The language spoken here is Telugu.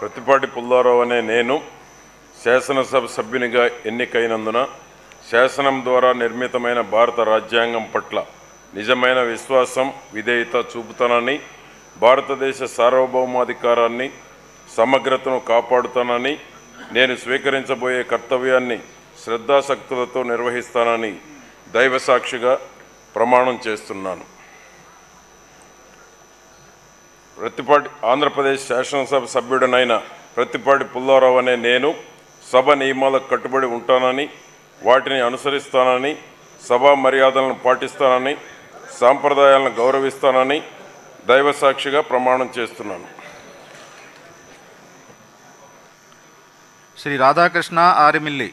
ప్రతిపాటి పుల్లారావు అనే నేను శాసనసభ సభ్యునిగా ఎన్నికైనందున శాసనం ద్వారా నిర్మితమైన భారత రాజ్యాంగం పట్ల నిజమైన విశ్వాసం, విధేయత చూపుతానని, భారతదేశ సార్వభౌమాధికారాన్ని, సమగ్రతను కాపాడుతానని, నేను స్వీకరించబోయే కర్తవ్యాన్ని శ్రద్ధాశక్తులతో నిర్వహిస్తానని దైవసాక్షిగా ప్రమాణం చేస్తున్నాను. ఆంధ్రప్రదేశ్ శాసనసభ సభ్యుడినైన ప్రతిపాటి పుల్లారావు అనే నేను సభ నియమాలకు కట్టుబడి ఉంటానని, వాటిని అనుసరిస్తానని, సభా మర్యాదలను పాటిస్తానని, సాంప్రదాయాలను గౌరవిస్తానని దైవసాక్షిగా ప్రమాణం చేస్తున్నాను. శ్రీ రాధాకృష్ణ ఆరిమిల్లి.